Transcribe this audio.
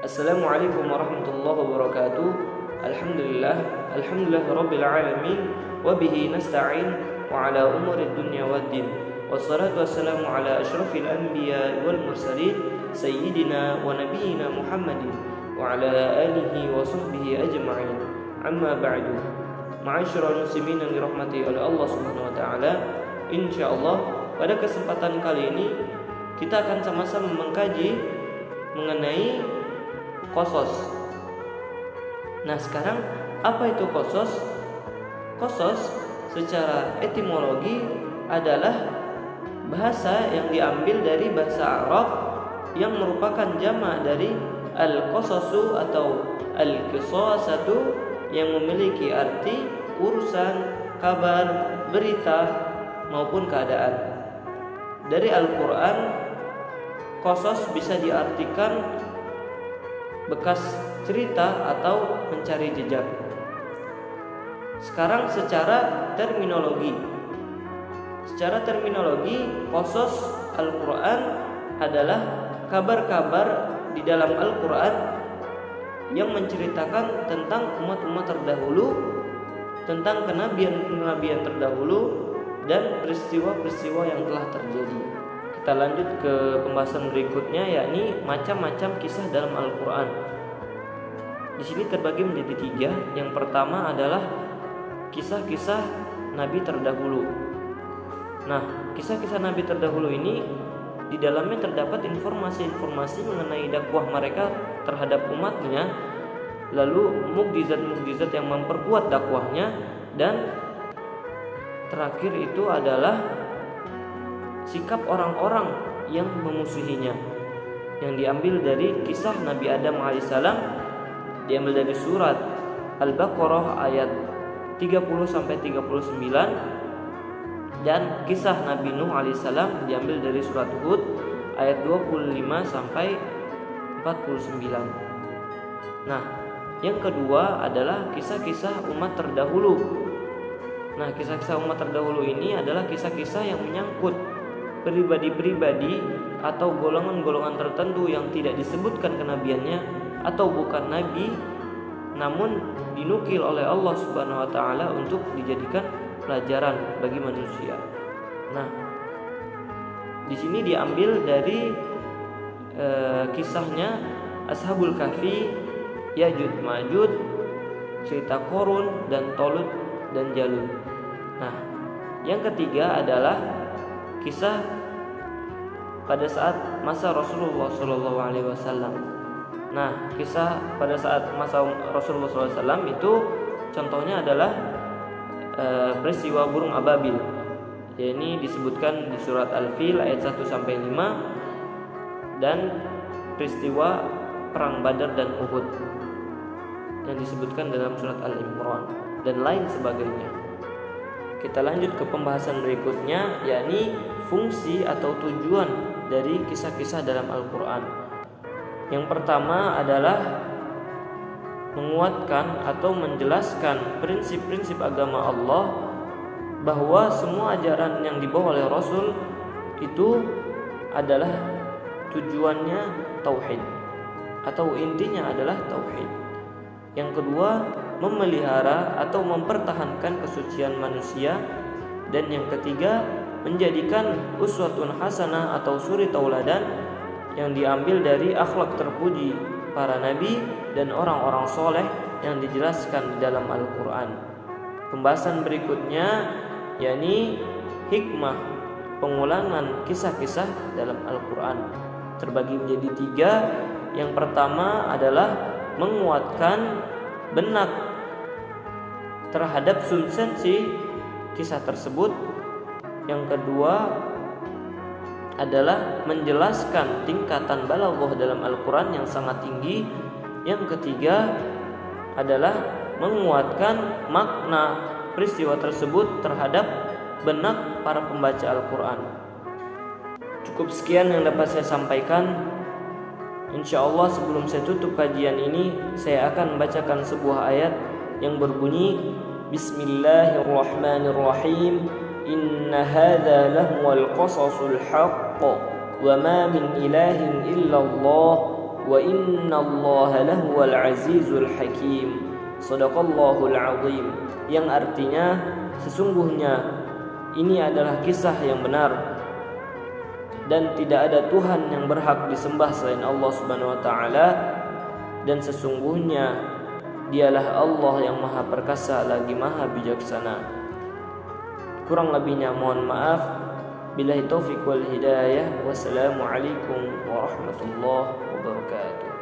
Assalamualaikum warahmatullahi wabarakatuh. Alhamdulillah rabbil alamin wa bihi nasta'in wa ala umuri dunya waddin. Wassalatu wassalamu ala asyrafil anbiya wal mursalin sayyidina wa nabiyyina Muhammadin wa ala alihi wa sahbihi ajma'in. Amma ba'du. Ma'asyiral muslimin yang dirahmati oleh Allah Subhanahu wa taala, insyaallah pada kesempatan kali ini kita akan sama-sama mengkaji mengenai Qasas. Nah, sekarang apa itu Qasas? Qasas secara etimologi adalah bahasa yang diambil dari bahasa Arab yang merupakan jamak dari al-qasasu atau al-qisasatu yang memiliki arti urusan, kabar, berita maupun keadaan. Dari Al-Qur'an, Qasas bisa diartikan bekas cerita atau mencari jejak. Sekarang secara terminologi, Qasas Al-Quran adalah kabar-kabar di dalam Al-Quran yang menceritakan tentang umat-umat terdahulu, tentang kenabian terdahulu, dan peristiwa-peristiwa yang telah terjadi. Kita lanjut ke pembahasan berikutnya, yakni macam-macam kisah dalam Al-Quran. Di sini terbagi menjadi 3. Yang pertama adalah kisah-kisah Nabi terdahulu. Nah, kisah-kisah Nabi terdahulu ini di dalamnya terdapat informasi-informasi mengenai dakwah mereka terhadap umatnya, lalu mukjizat-mukjizat yang memperkuat dakwahnya, dan terakhir itu adalah sikap orang-orang yang memusuhinya, yang diambil dari kisah Nabi Adam alaihissalam, diambil dari surat Al-Baqarah ayat 30-39, dan kisah Nabi Nuh alaihissalam diambil dari surat Hud ayat 25-49. Nah, yang kedua adalah kisah-kisah umat terdahulu. Nah, kisah-kisah umat terdahulu ini adalah kisah-kisah yang menyangkut pribadi-pribadi atau golongan-golongan tertentu yang tidak disebutkan kenabiannya atau bukan nabi, namun dinukil oleh Allah Subhanahu wa taala untuk dijadikan pelajaran bagi manusia. Nah, di sini diambil dari kisahnya Ashabul Kahfi, Ya'juj Ma'juj, cerita Qarun dan Talut dan Jalut. Nah, yang ketiga adalah kisah pada saat masa Rasulullah SAW. Nah, kisah pada saat masa Rasulullah SAW itu contohnya adalah peristiwa burung ababil. Ini disebutkan di surat Al-Fil ayat 1-5, dan peristiwa perang Badar dan Uhud yang disebutkan dalam surat Al-Imran dan lain sebagainya. Kita lanjut ke pembahasan berikutnya, yakni fungsi atau tujuan dari kisah-kisah dalam Al-Quran. Yang pertama adalah menguatkan atau menjelaskan prinsip-prinsip agama Allah, bahwa semua ajaran yang dibawa oleh Rasul itu adalah tujuannya tauhid, atau intinya adalah tauhid. Yang kedua, memelihara atau mempertahankan kesucian manusia. Dan yang ketiga, menjadikan uswatun hasanah atau suri tauladan yang diambil dari akhlak terpuji para nabi dan orang-orang soleh yang dijelaskan di dalam Al-Quran. Pembahasan berikutnya yakni hikmah pengulangan kisah-kisah dalam Al-Quran, terbagi menjadi 3. Yang pertama adalah menguatkan benak terhadap substansi kisah tersebut. Yang kedua adalah menjelaskan tingkatan balaghah dalam Al-Quran yang sangat tinggi. Yang ketiga adalah menguatkan makna peristiwa tersebut terhadap benak para pembaca Al-Quran. Cukup sekian yang dapat saya sampaikan. InsyaAllah sebelum saya tutup kajian ini, saya akan membacakan sebuah ayat yang berbunyi Bismillahirrahmanirrahim. Inna hadza lahuwal qasasul haqq wa ma min ilahin illallah wa innallaha lahuwal azizul hakim. Shadaqallahul azim, yang artinya sesungguhnya ini adalah kisah yang benar dan tidak ada Tuhan yang berhak disembah selain Allah Subhanahu wa taala, dan sesungguhnya dialah Allah yang maha perkasa lagi maha bijaksana. Kurang lebihnya mohon maaf. Billahi taufiq wal hidayah. Wassalamualaikum warahmatullahi wabarakatuh.